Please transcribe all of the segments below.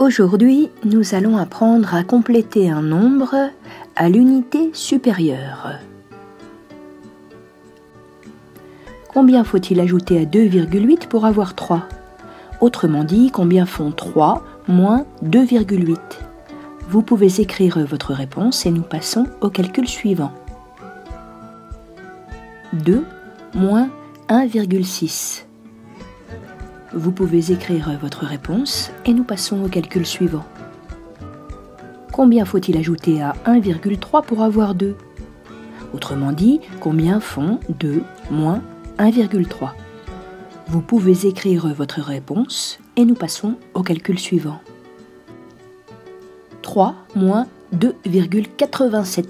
Aujourd'hui, nous allons apprendre à compléter un nombre à l'unité supérieure. Combien faut-il ajouter à 2,8 pour avoir 3 ? Autrement dit, combien font 3 moins 2,8 ? Vous pouvez écrire votre réponse et nous passons au calcul suivant. 2 moins 1,6. Vous pouvez écrire votre réponse et nous passons au calcul suivant. Combien faut-il ajouter à 1,3 pour avoir 2 ? Autrement dit, combien font 2 moins 1,3 ? Vous pouvez écrire votre réponse et nous passons au calcul suivant. 3 moins 2,87.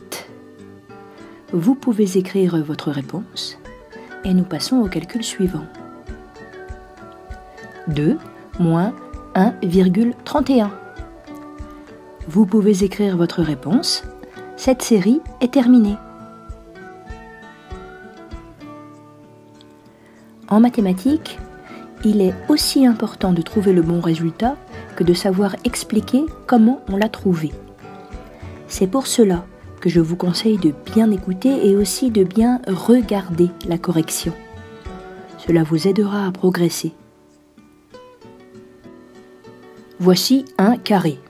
Vous pouvez écrire votre réponse et nous passons au calcul suivant. 2 moins 1,31. Vous pouvez écrire votre réponse. Cette série est terminée. En mathématiques, il est aussi important de trouver le bon résultat que de savoir expliquer comment on l'a trouvé. C'est pour cela que je vous conseille de bien écouter et aussi de bien regarder la correction. Cela vous aidera à progresser. Voici un carré.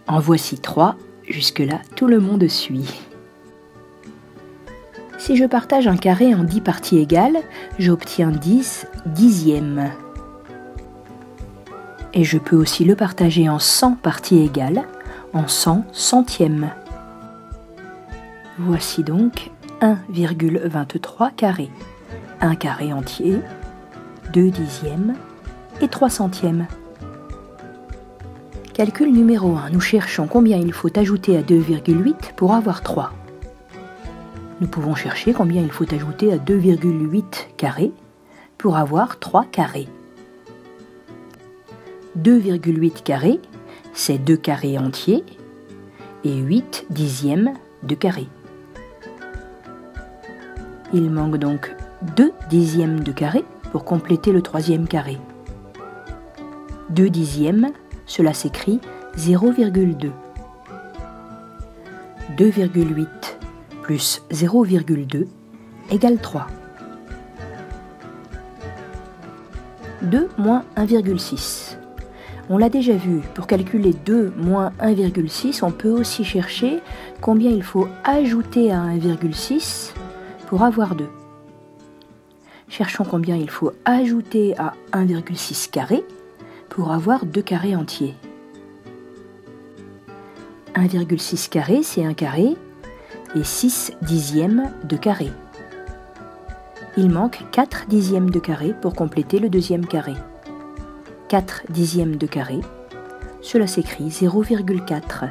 En voici 3, jusque-là tout le monde suit. Si je partage un carré en 10 parties égales, j'obtiens 10 dixièmes. Et je peux aussi le partager en 100 parties égales, en 100 centièmes. Voici donc 1,23 carrés. Un carré entier, 2 dixièmes et 3 centièmes. Calcul numéro 1. Nous cherchons combien il faut ajouter à 2,8 pour avoir 3. Nous pouvons chercher combien il faut ajouter à 2,8 carrés pour avoir 3 carrés. 2,8 carrés, c'est 2 carrés entiers et 8 dixièmes de carré. Il manque donc 2 dixièmes de carré pour compléter le troisième carré. 2 dixièmes, cela s'écrit 0,2. 2,8 plus 0,2 égale 3. 2 moins 1,6. On l'a déjà vu, pour calculer 2 moins 1,6, on peut aussi chercher combien il faut ajouter à 1,6 pour avoir 2. Cherchons combien il faut ajouter à 1,6 carré pour avoir 2 carrés entiers. 1,6 carré, c'est un carré, et 6 dixièmes de carré. Il manque 4 dixièmes de carré pour compléter le deuxième carré. 4 dixièmes de carré, cela s'écrit 0,4.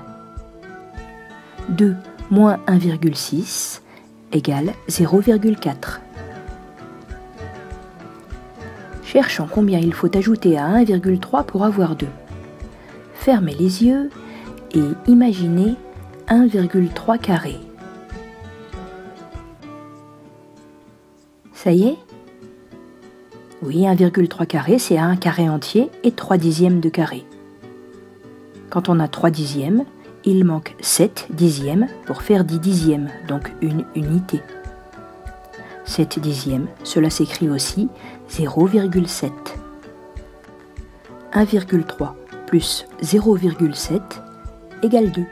2 moins 1,6 égale 0,4. Cherchons combien il faut ajouter à 1,3 pour avoir 2. Fermez les yeux et imaginez 1,3 carré. Ça y est ? Oui, 1,3 carré, c'est un carré entier et 3 dixièmes de carré. Quand on a 3 dixièmes, il manque 7 dixièmes pour faire 10 dixièmes, donc une unité. 7 dixièmes, cela s'écrit aussi 0,7. 1,3 plus 0,7 égale 2.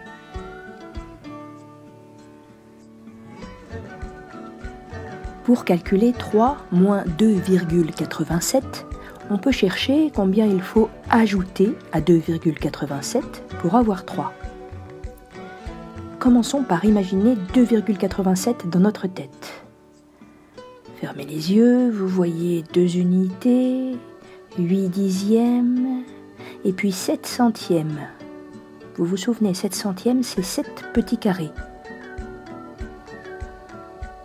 Pour calculer 3 moins 2,87, on peut chercher combien il faut ajouter à 2,87 pour avoir 3. Commençons par imaginer 2,87 dans notre tête. Fermez les yeux, vous voyez 2 unités, 8 dixièmes et puis 7 centièmes. Vous vous souvenez, 7 centièmes, c'est 7 petits carrés.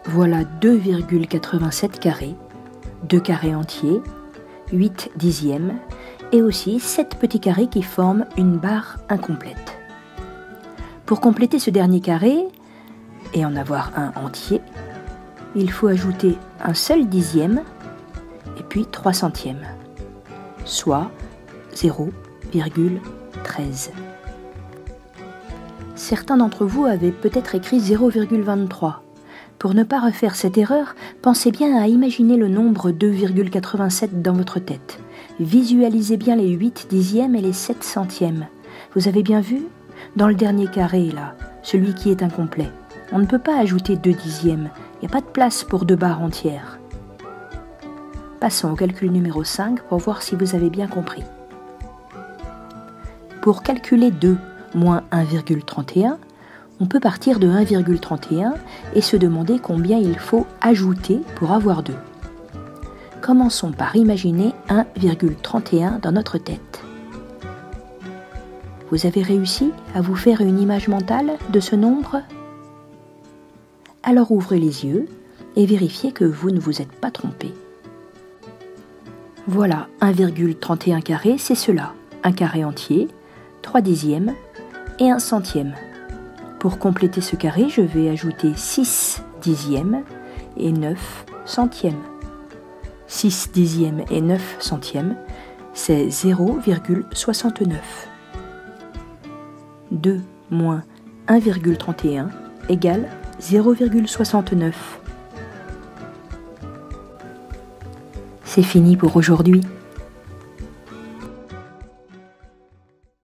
Voilà 2,87 carrés, 2 carrés entiers, 8 dixièmes et aussi 7 petits carrés qui forment une barre incomplète. Pour compléter ce dernier carré et en avoir un entier, il faut ajouter un seul dixième et puis 3 centièmes, soit 0,3. 0,13. Certains d'entre vous avaient peut-être écrit 0,23. Pour ne pas refaire cette erreur, pensez bien à imaginer le nombre 2,87 dans votre tête. Visualisez bien les 8 dixièmes et les 7 centièmes. Vous avez bien vu? Dans le dernier carré, là, celui qui est incomplet. On ne peut pas ajouter 2 dixièmes. Il n'y a pas de place pour 2 barres entières. Passons au calcul numéro 5 pour voir si vous avez bien compris. Pour calculer 2 moins 1,31, on peut partir de 1,31 et se demander combien il faut ajouter pour avoir 2. Commençons par imaginer 1,31 dans notre tête. Vous avez réussi à vous faire une image mentale de ce nombre? Alors ouvrez les yeux et vérifiez que vous ne vous êtes pas trompé. Voilà, 1,31 carré, c'est cela. Un carré entier, 3 dixièmes et 1 centième. Pour compléter ce carré, je vais ajouter 6 dixièmes et 9 centièmes. 6 dixièmes et 9 centièmes, c'est 0,69. 2 moins 1,31 égale 0,69. C'est fini pour aujourd'hui.